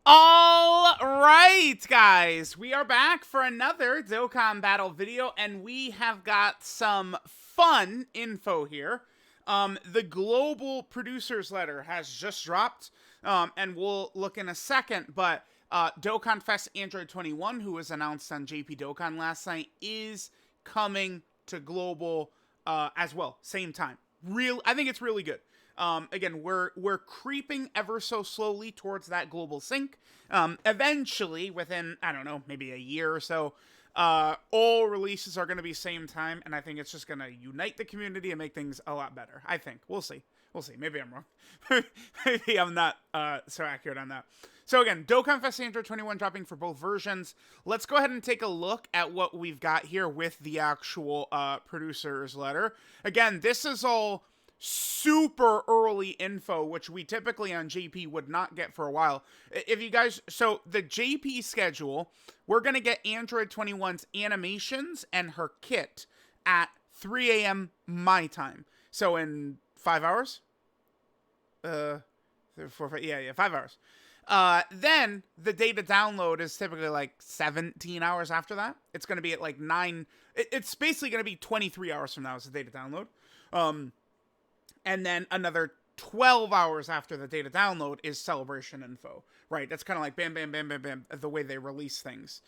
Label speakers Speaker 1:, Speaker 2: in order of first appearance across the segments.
Speaker 1: All right, guys, we are back for another Dokkan battle video, and we have got some fun info here. The global producers letter has just dropped, and we'll look in a second, but Dokkan Fest Android 21, who was announced on JP Dokkan last night, is coming to global as well, same time. I think it's really good. Again, we're creeping ever so slowly towards that global sync. Eventually, within, I don't know, maybe a year or so, all releases are going to be same time, and I think it's just going to unite the community and make things a lot better. I think. We'll see. We'll see. Maybe I'm wrong. Maybe I'm not so accurate on that. So again, Dokkan Fest Android 21 dropping for both versions. Let's go ahead and take a look at what we've got here with the actual producer's letter. Again, this is all super early info, which we typically on JP would not get for a while. If you guys, so the JP schedule, we're going to get Android 21's animations and her kit at 3 a.m. my time. So in 5 hours? 4, 5, yeah, 5 hours. Then the data download is typically like 17 hours after that. It's going to be at like 9. It's basically going to be 23 hours from now is the data download. And then another 12 hours after the data download is celebration info, right? That's kind of like bam, bam, bam, bam, bam, the way they release things.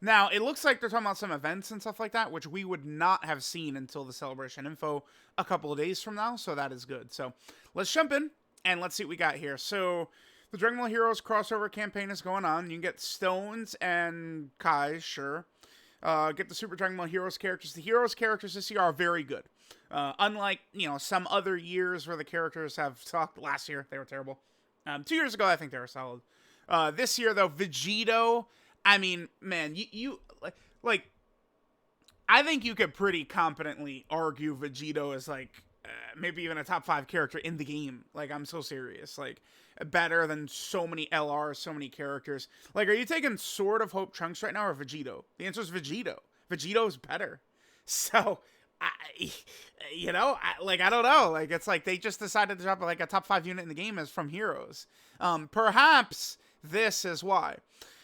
Speaker 1: Now, it looks like they're talking about some events and stuff like that, which we would not have seen until the celebration info a couple of days from now, so that is good. So let's jump in, and let's see what we got here. So the Dragon Ball Heroes crossover campaign is going on. You can get Stones and Kai, sure. Get the Super Dragon Ball Heroes characters. The Heroes characters this year are very good. Unlike, some other years where the characters have sucked. Last year, they were terrible. 2 years ago, I think they were solid. This year, though, Vegito, I mean, man, you I think you could pretty competently argue Vegito is, maybe even a top 5 character in the game. I'm so serious. Better than so many LRs, so many characters. Are you taking Sword of Hope Trunks right now or Vegito? The answer is Vegito. Vegito's better. So, I don't know. It's like they just decided to drop a top 5 unit in the game as from Heroes. Perhaps this is why.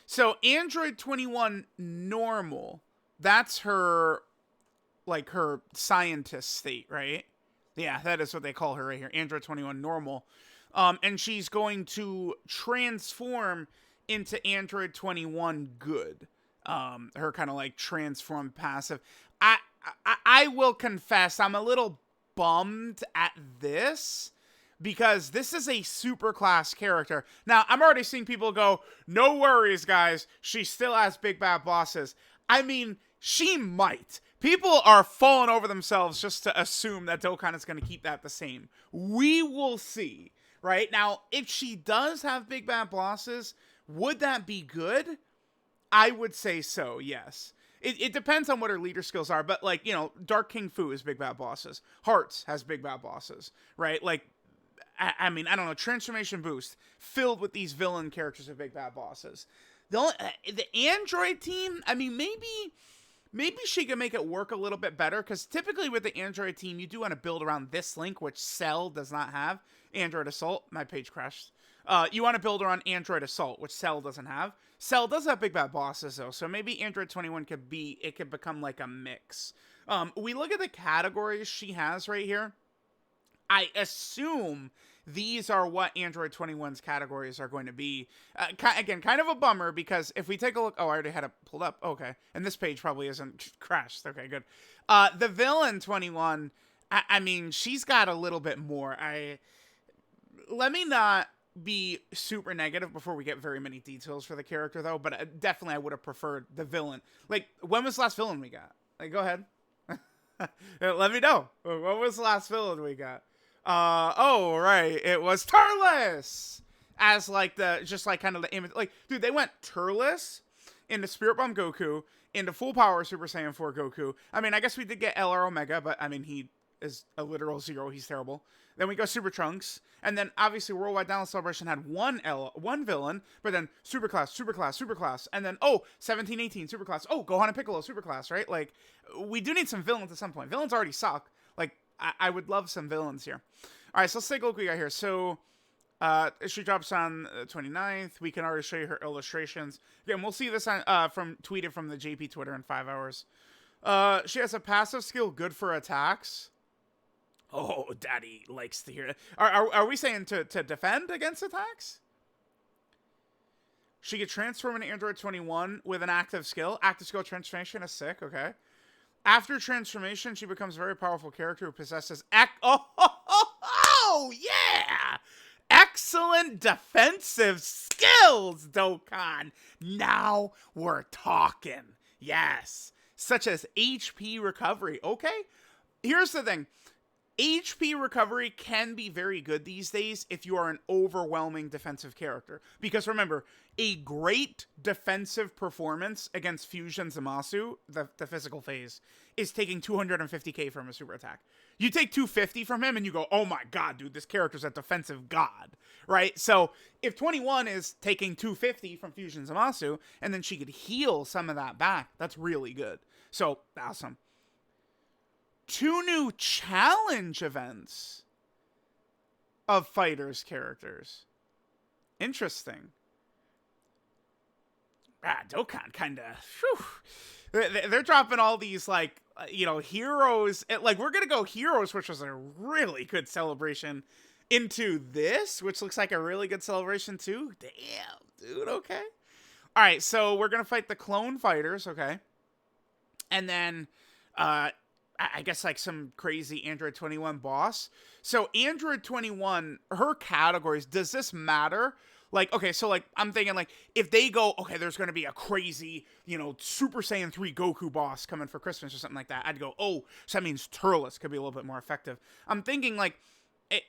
Speaker 1: So, Android 21 normal, that's her, her scientist state, right? Yeah, that is what they call her right here. Android 21 normal. And she's going to transform into Android 21 good. Her kind of transform passive. I will confess, I'm a little bummed at this because this is a super class character. Now, I'm already seeing people go, no worries, guys. She still has big bad bosses. I mean, she might. People are falling over themselves just to assume that Dokkan is going to keep that the same. We will see, right? Now, if she does have big bad bosses, would that be good? I would say so, yes. It depends on what her leader skills are, but Dark King Fu is big bad bosses. Hearts has big bad bosses, right? I mean, I don't know, Transformation Boost filled with these villain characters with big bad bosses. The Android team, I mean, maybe she can make it work a little bit better, because typically with the Android team, you do want to build around this link, which Cell does not have. Android Assault, my page crashed. You want to build around Android Assault, which Cell doesn't have. Cell does have big bad bosses, though, so maybe Android 21 could become a mix. We look at the categories she has right here. I assume these are what Android 21's categories are going to be. Again, kind of a bummer, because if we take a look... Oh, I already had it pulled up. Okay. And this page probably isn't crashed. Okay, good. The Villain 21, I mean, she's got a little bit more. Let me not be super negative before we get very many details for the character, though, but definitely I would have preferred the Villain. When was the last villain we got? Go ahead. Let me know. What was the last villain we got? Oh, right. It was Turles! As, kind of the image. Dude, they went Turles into Spirit Bomb Goku, into Full Power Super Saiyan 4 Goku. I mean, I guess we did get LR Omega, but, I mean, he is a literal zero. He's terrible. Then we go Super Trunks. And then, obviously, Worldwide Download Celebration had one villain, but then Superclass, and then, 1718, Superclass. Oh, Gohan and Piccolo, Superclass, right? We do need some villains at some point. Villains already suck. I would love some villains here. All right, so let's take a look what we got here. So, She drops on the 29th. We can already show you her illustrations. Again, we'll see this on, tweeted from the JP Twitter in 5 hours. She has a passive skill good for attacks. Oh, Daddy likes to hear it. Are we saying to defend against attacks? She can transform into Android 21 with an active skill. Active skill transformation is sick, okay. After transformation, she becomes a very powerful character who possesses... Oh, yeah! Excellent defensive skills, Dokkan. Now we're talking. Yes. Such as HP recovery. Okay? Here's the thing. HP recovery can be very good these days if you are an overwhelming defensive character. Because remember, a great defensive performance against Fusion Zamasu, the physical phase, is taking 250k from a super attack. You take 250 from him and you go, oh my god, dude, this character's a defensive god, right? So if 21 is taking 250 from Fusion Zamasu, and then she could heal some of that back, that's really good. So, awesome. 2 new challenge events of fighters characters. Interesting. Dokkan kind of... They're dropping all these, like, heroes. Like, we're going to go heroes, which was a really good celebration, into this, which looks like a really good celebration, too. Damn, dude, okay. All right, so we're going to fight the clone fighters, okay. And then, I guess, like, some crazy Android 21 boss. So, Android 21, her categories, does this matter? Like, okay, so, like, I'm thinking, like, if they go, okay, there's going to be a crazy, Super Saiyan 3 Goku boss coming for Christmas or something like that, I'd go, oh, so that means Turles could be a little bit more effective. I'm thinking, like,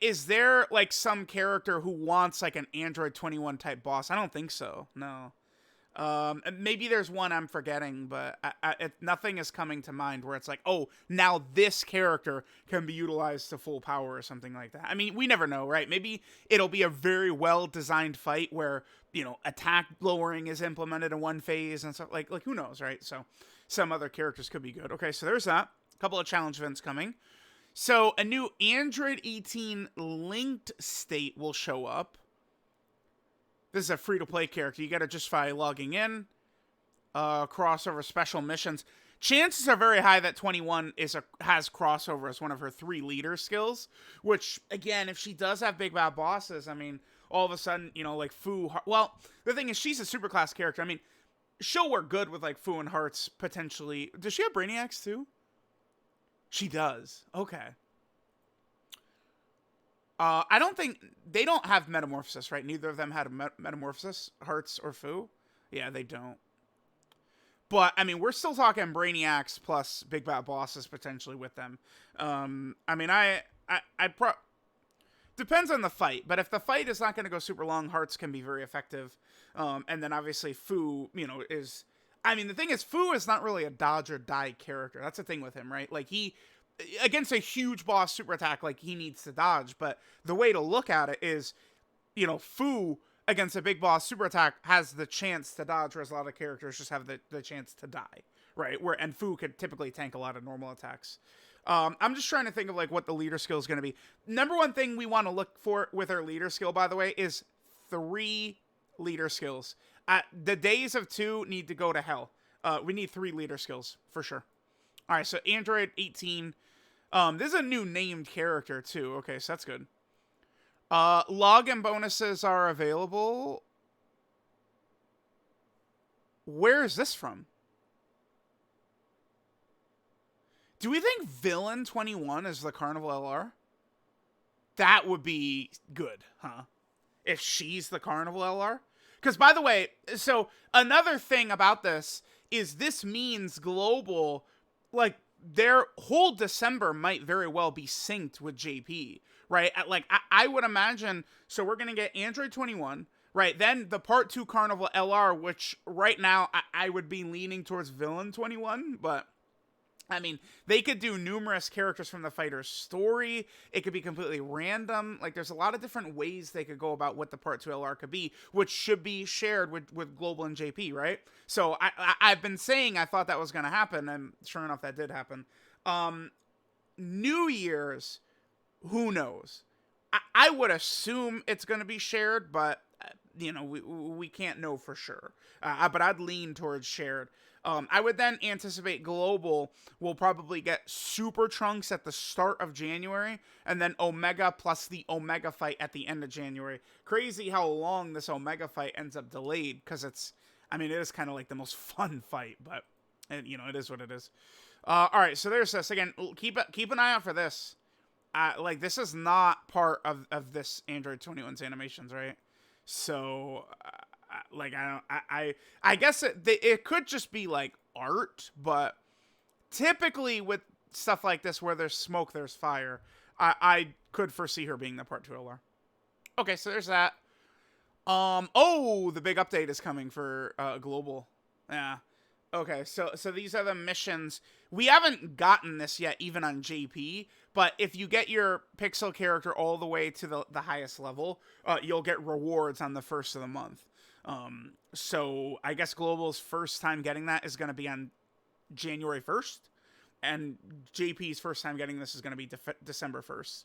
Speaker 1: is there, like, some character who wants, like, an Android 21 type boss? I don't think so, no. Maybe there's one I'm forgetting, but nothing is coming to mind where it's like, oh, now this character can be utilized to full power or something like that. I mean, we never know, right? Maybe it'll be a very well-designed fight where, attack lowering is implemented in one phase and stuff. Like who knows, right? So some other characters could be good. Okay, so there's that. A couple of challenge events coming. So a new Android 18 linked state will show up. This is a free-to-play character. You got to justify logging in. Crossover special missions. Chances are very high that 21 has crossover as one of her 3 leader skills. Which, again, if she does have big bad bosses, I mean, all of a sudden, like Fu... Well, the thing is, she's a superclass character. I mean, she'll work good with, like, Fu and Hearts, potentially. Does she have Brainiacs, too? She does. Okay. I don't think... They don't have Metamorphosis, right? Neither of them had a Metamorphosis, Hearts or Fu. Yeah, they don't. But, I mean, we're still talking Brainiacs plus Big Bad Bosses potentially with them. I mean, depends on the fight. But if the fight is not going to go super long, Hearts can be very effective. And then, obviously, Fu, is... I mean, the thing is, Fu is not really a dodge or die character. That's the thing with him, right? Like, against a huge boss super attack, like, he needs to dodge. But the way to look at it is, Fu against a big boss super attack has the chance to dodge, whereas a lot of characters just have the chance to die, right? And Fu could typically tank a lot of normal attacks. I'm just trying to think of, like, what the leader skill is going to be. Number one thing we want to look for with our leader skill, by the way, is 3 leader skills. The days of 2 need to go to hell. We need 3 leader skills, for sure. All right, so Android 18. This is a new named character, too. Okay, so that's good. Login bonuses are available. Where is this from? Do we think Villain 21 is the Carnival LR? That would be good, huh? If she's the Carnival LR? Because, by the way, so another thing about this is this means global... Like, their whole December might very well be synced with JP, right? Like, I would imagine, so we're going to get Android 21, right? Then the Part 2 Carnival LR, which right now I would be leaning towards Villain 21, but... I mean, they could do numerous characters from the fighter's story. It could be completely random. Like, there's a lot of different ways they could go about what the Part 2 LR could be, which should be shared with Global and JP, right? So, I've been saying I thought that was going to happen, and sure enough, that did happen. New Year's, who knows? I would assume it's going to be shared, but we can't know for sure. But I'd lean towards shared. I would then anticipate global will probably get Super Trunks at the start of January, and then Omega plus the Omega fight at the end of January. Crazy how long this Omega fight ends up delayed, because it is kind of like the most fun fight, but it is what it is. All right, so there's this again. Keep an eye out for this. This is not part of this Android 21's animations, right? So, I guess it could just be like art, but typically with stuff like this where there's smoke, there's fire. I could foresee her being the part 2 LR. Okay, so there's that. The big update is coming for global. Yeah. Okay, so these are the missions. We haven't gotten this yet, even on JP, but if you get your pixel character all the way to the highest level, you'll get rewards on the first of the month. So I guess Global's first time getting that is going to be on January 1st, and JP's first time getting this is going to be December 1st.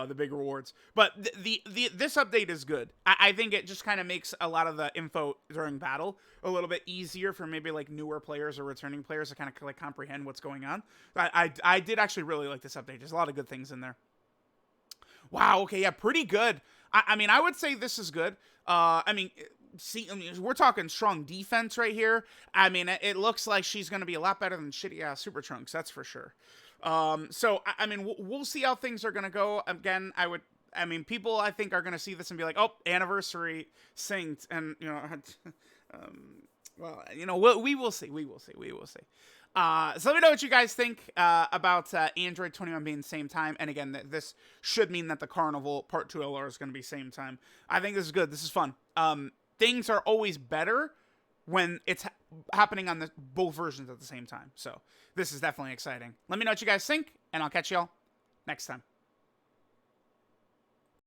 Speaker 1: The big rewards. But this update is good. I think it just kind of makes a lot of the info during battle a little bit easier for maybe like newer players or returning players to kind of like comprehend what's going on. I did actually really like this update. There's a lot of good things in there. Wow, okay, yeah, pretty good. I would say this is good. We're talking strong defense right here. It looks like she's going to be a lot better than shitty ass Super Trunks, that's for sure. We'll see how things are going to go. Again, people I think are going to see this and be like, oh, anniversary synced. And, we will see. So let me know what you guys think about Android 21 being the same time. And again, this should mean that the Carnival Part 2 LR is going to be same time. I think this is good. This is fun. Things are always better when it's happening on both versions at the same time. So this is definitely exciting. Let me know what you guys think, and I'll catch y'all next time.